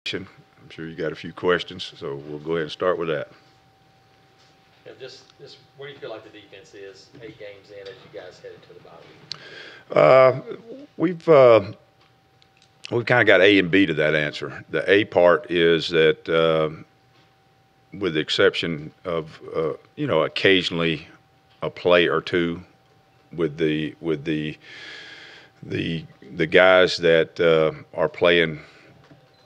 I'm sure you got a fefew questions, so we'll go ahead and start with that. Yeah, just where do you feel like the defense is 8 games in as you guys head into the bye week? We've kind of got A and B to that answer. The A part is that, with the exception of occasionally a play or two with the guys that are playing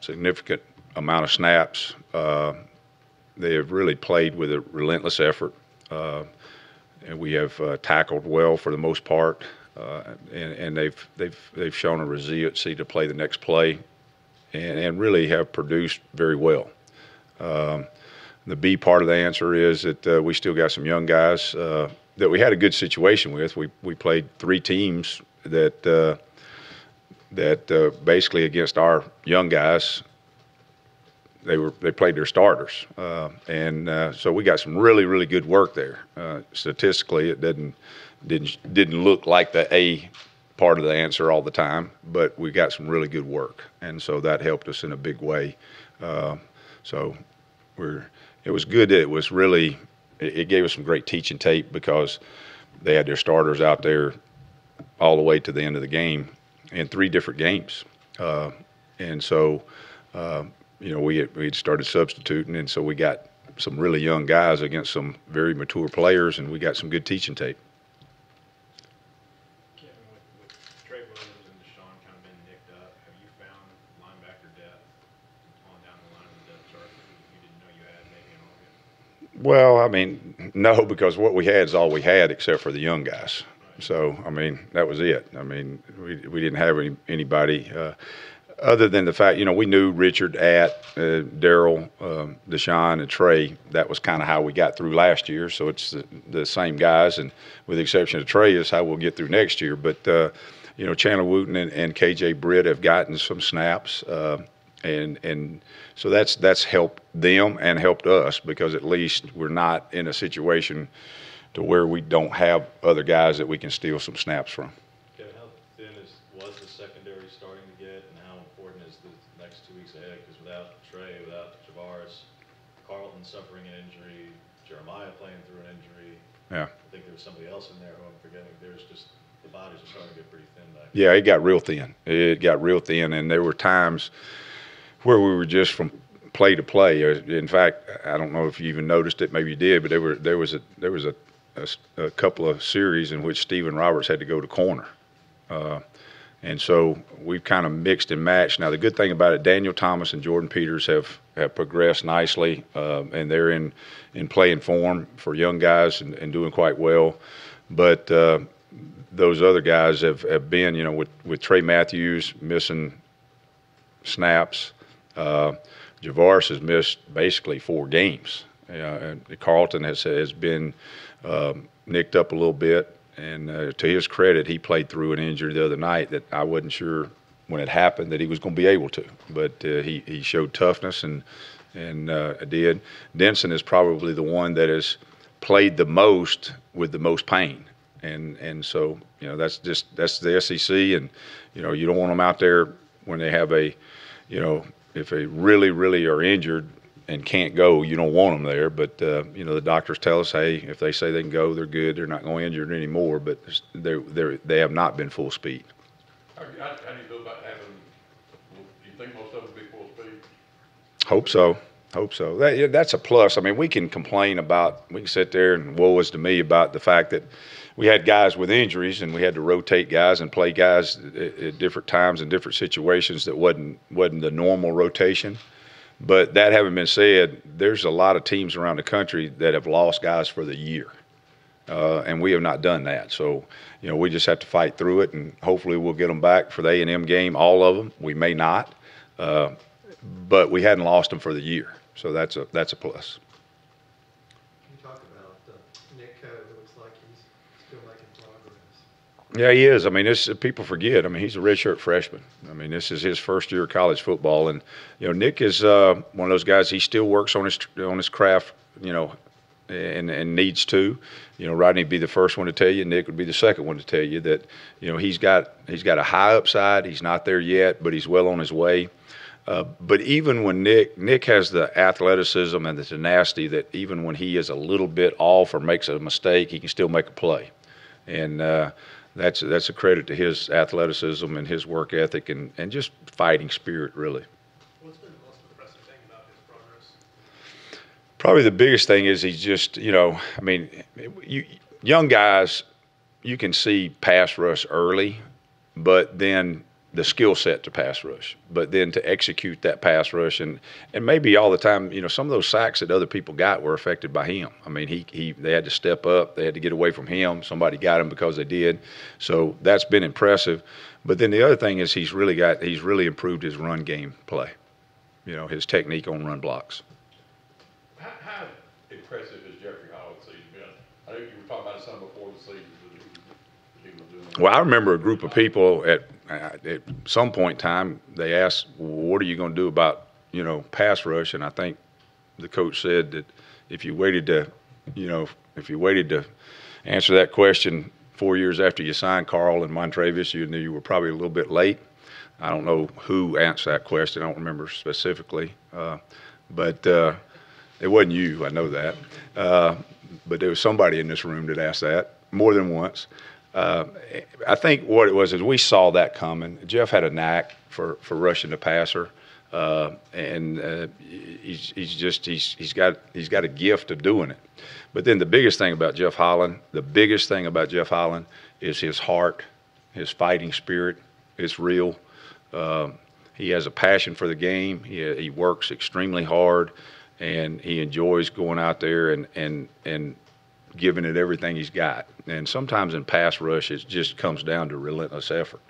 significant amount of snaps. They have really played with a relentless effort, and we have tackled well for the most part, and they've shown a resiliency to play the next play, and really have produced very well. The B part of the answer is that we still got some young guys that we had a good situation with. We played 3 teams that basically against our young guys. They played their starters, and so we got some really good work there. Statistically, it didn't look like the A part of the answer all the time, but we got some really good work, and so that helped us in a big way. So it was good that it gave us some great teaching tape because they had their starters out there all the way to the end of the game in 3 different games, and so. We had started substituting, and so we got some really young guys against some very mature players, and we got some good teaching tape. Kevin, with Trey Williams and Deshaun kind of been nicked up, have you found linebacker depth on down the line of the depth chart that you didn't know you had maybe in August? Well, I mean, no, because what we had is all we had except for the young guys. So, I mean, that was it. I mean, we didn't have anybody. Other than the fact, we knew Richard, Daryl, Deshaun, and Trey. That was kind of how we got through last year. So it's the same guys, and with the exception of Trey, is how we'll get through next year. But Chandler Wooten and KJ Britt have gotten some snaps, and so that's helped them and helped us because at least we're not in a situation to where we don't have other guys that we can steal some snaps from. How thin was the secondary starting to get, and how important is the next 2 weeks ahead? Because without Trey, without Javaris, Carlton suffering an injury, Jeremiah playing through an injury. Yeah. I think there was somebody else in there who I'm forgetting. The bodies are starting to get pretty thin back. Yeah, it got real thin. And there were times where we were just from play to play. In fact, I don't know if you even noticed it. Maybe you did, but there was a couple of series in which Stephen Roberts had to go to corner. And so we've kind of mixed and matched. Now, the good thing about it, Daniel Thomas and Jordan Peters have progressed nicely, and they're in playing form for young guys and doing quite well. But those other guys have been, with Trey Matthews missing snaps, Javaris has missed basically 4 games. And Carlton has been nicked up a little bit. And to his credit, he played through an injury the other night that I wasn't sure when it happened that he was going to be able to. But he showed toughness and did. Denson is probably the one that has played the most with the most pain. And so, that's the SEC. And, you don't want them out there when they have if they really are injured and can't go, you don't want them there. But, the doctors tell us, hey, if they say they can go, they're good. They're not going to injure anymore. But they have not been full speed. How do you feel about having, do you think most of them will be full speed? Hope so. That's a plus. I mean, we can sit there and woe is to me about the fact that we had guys with injuries and we had to rotate guys and play guys at different times in different situations that wasn't the normal rotation. But that having been said, there's a lot of teams around the country that have lost guys for the year, and we have not done that. So, we just have to fight through it, and hopefully we'll get them back for the A&M game, all of them. We may not, but we hadn't lost them for the year, so that's a plus. Can you talk about Nick Coe? It looks like he's still making progress. Yeah, he is. I mean, people forget. I mean, he's a redshirt freshman. I mean, this is his first year of college football, and Nick is one of those guys. He still works on his craft, and needs to. Rodney would be the first one to tell you. Nick would be the second one to tell you that he's got a high upside. He's not there yet, but he's well on his way. But even when Nick has the athleticism and the tenacity that even when he is a little bit off or makes a mistake, he can still make a play. And that's a credit to his athleticism and his work ethic and just fighting spirit, really. What's been the most impressive thing about his progress? Probably the biggest thing is he's just, I mean, young guys, you can see pass rush early, but then the skill set to pass rush, but then to execute that pass rush and maybe all the time, some of those sacks that other people got were affected by him. I mean, they had to step up, they had to get away from him. Somebody got him because they did. So that's been impressive. But then the other thing is he's really improved his run game play. His technique on run blocks. How impressive has Jeffrey Holland's season been? I know you were talking about his son before the season. He was doing Well, I remember a group of people at some point in time, they asked, well, what are you going to do about, pass rush? And I think the coach said that if you waited to answer that question 4 years after you signed Carl and Montravius, you knew you were probably a little bit late. I don't know who answered that question. I don't remember specifically. But it wasn't you, I know that. But there was somebody in this room that asked that more than once. I think what it was is we saw that coming. Jeff had a knack for rushing the passer, and he's got a gift of doing it. But then the biggest thing about Jeff Holland is his heart, his fighting spirit. It's real. He has a passion for the game. He works extremely hard, and he enjoys going out there and giving it everything he's got. And sometimes in pass rush, it just comes down to relentless effort,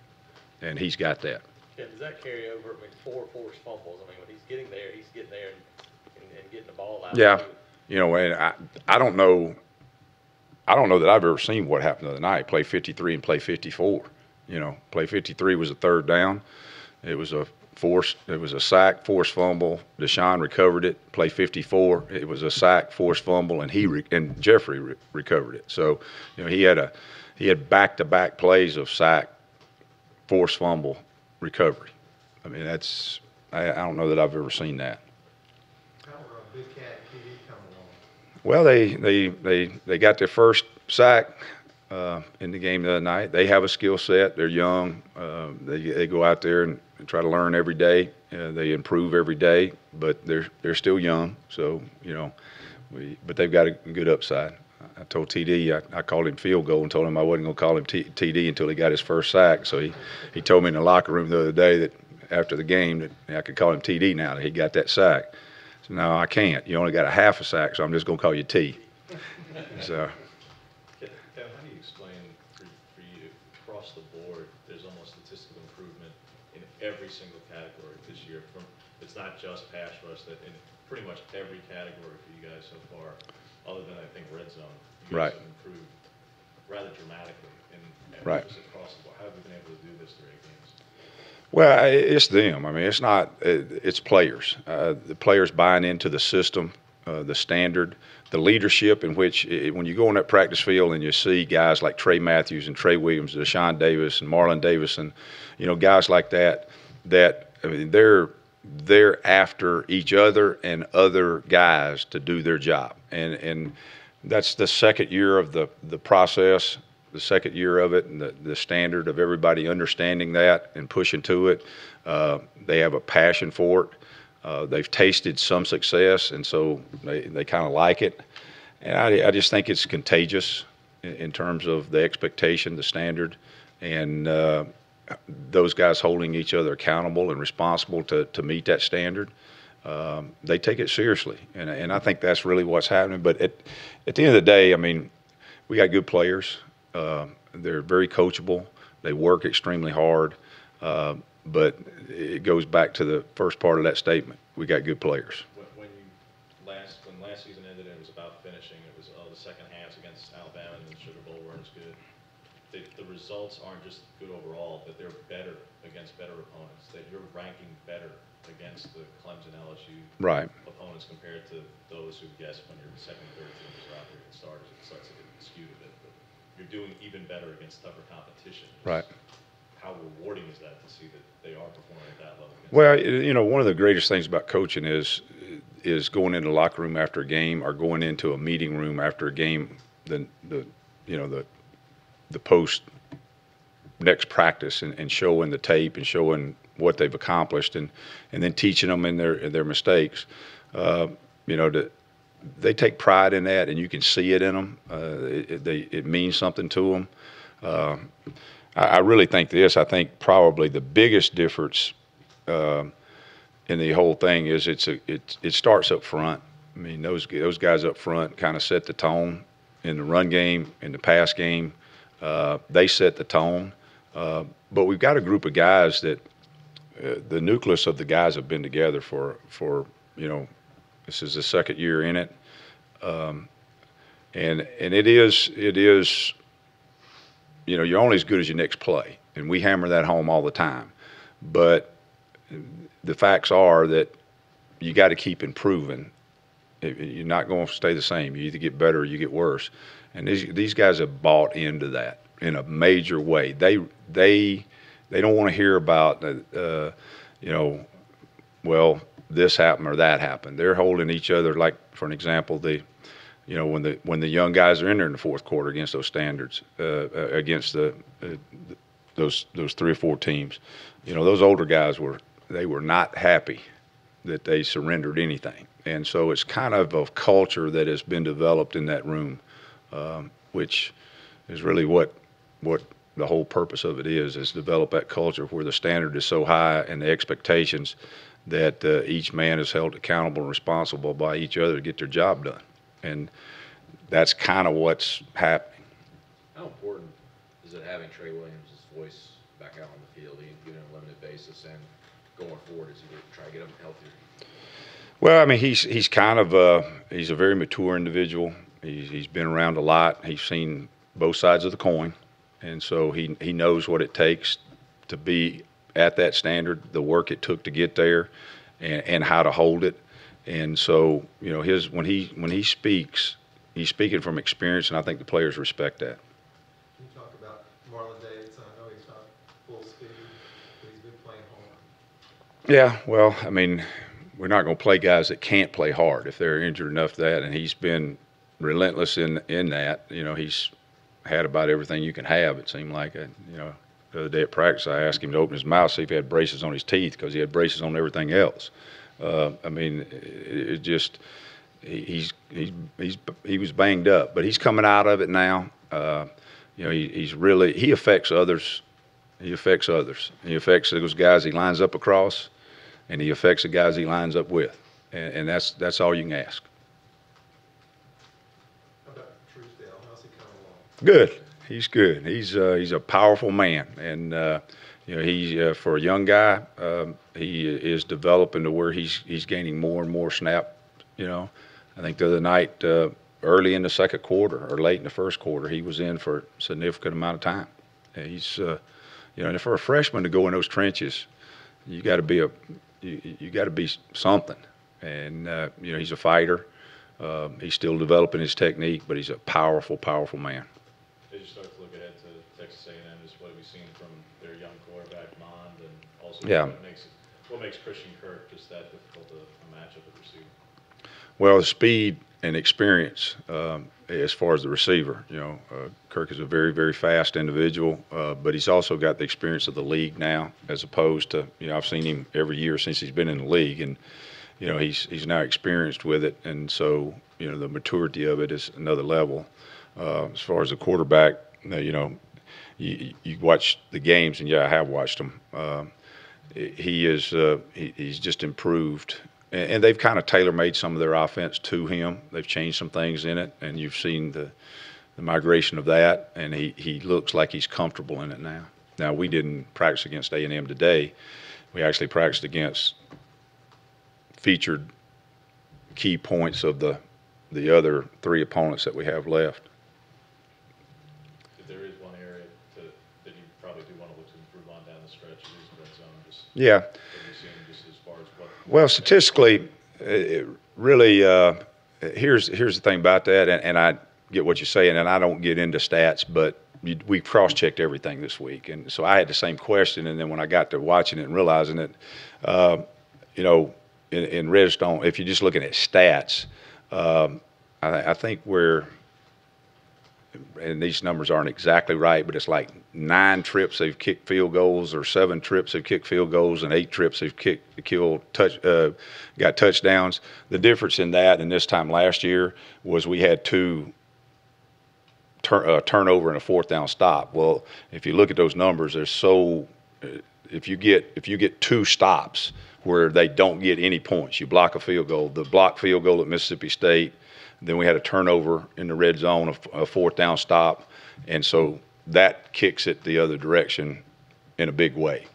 and he's got that. Yeah, does that carry over? I mean, 4 forced fumbles. I mean, when he's getting there and getting the ball out. Yeah, and I don't know that I've ever seen what happened the other night. Play 53 and play 54. Play 53 was a third down. It was a sack, forced fumble. Deshaun recovered it. Play 54, it was a sack, forced fumble, and Jeffrey recovered it. So, he had back-to-back plays of sack, forced fumble, recovery. I mean, I don't know that I've ever seen that. How are Big Cat and TD coming along? Well, they got their first sack in the game the other night. They have a skill set. They're young. They go out there and try to learn every day. They improve every day, but they're still young. So but they've got a good upside. I told TD, I called him field goal and told him I wasn't going to call him TD until he got his first sack. So he told me in the locker room the other day that after the game that I could call him TD now that he got that sack. So no, I can't. You only got a half a sack, so I'm just going to call you T. So. Kevin, how do you explain for you across the board, there's almost statistical improvement in every single category this year? It's not just pass rush, that in pretty much every category for you guys so far, other than I think red zone, you guys Right. have improved rather dramatically in Right. just across the board. How have you been able to do this through 8 games? Well, it's them. I mean, it's not. It's players. The players buying into the system, the standard, the leadership in which when you go on that practice field and you see guys like Trey Matthews and Trey Williams, Deshaun Davis and Marlon Davison, guys like that. I mean, they're after each other and other guys to do their job, and that's the second year of the process. The second year of it, and the standard of everybody understanding that and pushing to it. They have a passion for it. They've tasted some success, and so they kind of like it. And I just think it's contagious in terms of the expectation, the standard, and those guys holding each other accountable and responsible to meet that standard. They take it seriously, and I think that's really what's happening. But at the end of the day, I mean, we got good players. They're very coachable. They work extremely hard. But it goes back to the first part of that statement. We got good players. When last season ended, it was about finishing. It was the second halves against Alabama and the Sugar Bowl weren't as good. The results aren't just good overall, but they're better against better opponents. That you're ranking better against the Clemson, LSU Right. opponents compared to those who guess when your second, third teams are out there and starters. It starts to get skewed a bit, but you're doing even better against tougher competition. Right. how rewarding is that to see that they are performing at that level? Well, one of the greatest things about coaching is going into the locker room after a game or going into a meeting room after a game, the post next practice and showing the tape and showing what they've accomplished and then teaching them in their mistakes. They take pride in that, and you can see it in them. It means something to them. I really think this. I think probably the biggest difference in the whole thing is it starts up front. I mean, those guys up front kind of set the tone in the run game, in the pass game. They set the tone. But we've got a group of guys that the nucleus of the guys have been together for this is the second year in it, and it is you're only as good as your next play, and we hammer that home all the time. But the facts are that you got to keep improving. You're not going to stay the same. You either get better or you get worse. And these guys have bought into that in a major way. They don't want to hear about well, this happened or that happened. They're holding each other, like for an example, when the young guys are in there in the fourth quarter against those standards, against those 3 or 4 teams, those older guys were not happy that they surrendered anything. And so it's kind of a culture that has been developed in that room, which is really what the whole purpose of it is develop that culture where the standard is so high and the expectations that each man is held accountable and responsible by each other to get their job done. And that's kind of what's happening. How important is it having Trey Williams' voice back out on the field, even on a limited basis, and going forward as you try to get him healthier? Well, I mean, he's kind of he's a very mature individual. He's been around a lot. He's seen both sides of the coin, and so he knows what it takes to be at that standard, the work it took to get there, and how to hold it. And so, when he speaks, he's speaking from experience, and I think the players respect that. Can you talk about Marlon Davidson? I know he's not full speed, but he's been playing hard. Yeah, well, I mean, we're not going to play guys that can't play hard if they're injured enough to that, and he's been relentless in that. He's had about everything you can have, it seemed like. The other day at practice, I asked him to open his mouth, see if he had braces on his teeth, because he had braces on everything else. I mean, it just he was banged up, but he's coming out of it now. He affects others. He affects others. He affects those guys he lines up across, and he affects the guys he lines up with, and that's all you can ask. How about Truesdale? How's he coming along? Good. He's good. He's a powerful man, and he's for a young guy, he is developing to where he's gaining more and more snap. I think the other night, early in the second quarter or late in the first quarter, he was in for a significant amount of time. And he's and for a freshman to go in those trenches, you got to be something. And he's a fighter. He's still developing his technique, but he's a powerful, powerful man. As you start to look ahead to Texas A&M, is what we've seen from their young quarterback, Mond, and also what makes Christian Kirk just that difficult a matchup at receiver? Well, the speed and experience as far as the receiver. Kirk is a very, very fast individual, but he's also got the experience of the league now, as opposed to, I've seen him every year since he's been in the league, and he's now experienced with it, and so the maturity of it is another level. As far as the quarterback, you watch the games, and I have watched them. He's just improved, and they've kind of tailor-made some of their offense to him. They've changed some things in it, and you've seen the migration of that, and he looks like he's comfortable in it now. Now, we didn't practice against A&M today. We actually practiced against featured key points of the other 3 opponents that we have left. If there is one area that you probably do want to look to improve on down the stretch, it is the red zone. Yeah. What you're seeing just as far as what. Well, statistically, it really, here's the thing about that, and I get what you're saying, and I don't get into stats, but we cross-checked everything this week, and so I had the same question. And then when I got to watching it and realizing it, in Redstone, if you're just looking at stats, I think we're, and these numbers aren't exactly right, but it's like 9 trips they've kicked field goals, or 7 trips they've kicked field goals, and 8 trips they've got touchdowns. The difference in that and this time last year was we had 2 turnover and a 4th down stop. Well, if you look at those numbers, they're so. If you get 2 stops where they don't get any points, you block a field goal. The blocked field goal at Mississippi State. Then we had a turnover in the red zone, a 4th down stop, and so that kicks it the other direction in a big way.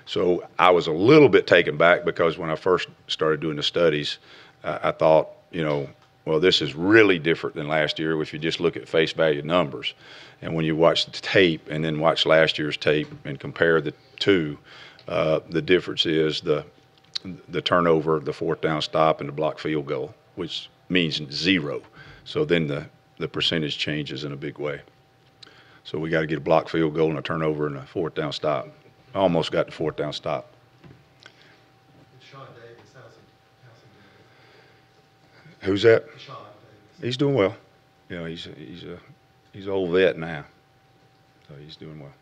So I was a little bit taken back because when I first started doing the studies, I thought, well, this is really different than last year if you just look at face value numbers. And when you watch the tape and then watch last year's tape and compare the two, the difference is the turnover, the 4th down stop, and the blocked field goal, which means 0. So then the percentage changes in a big way. So we got to get a blocked field goal and a turnover and a 4th down stop. I almost got the 4th down stop. Sean Davis, how's he doing? Who's that? Sean Davis. He's doing well. He's an old vet now, so he's doing well.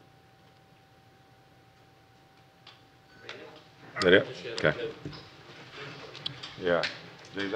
Is that it? Okay. Yeah. James,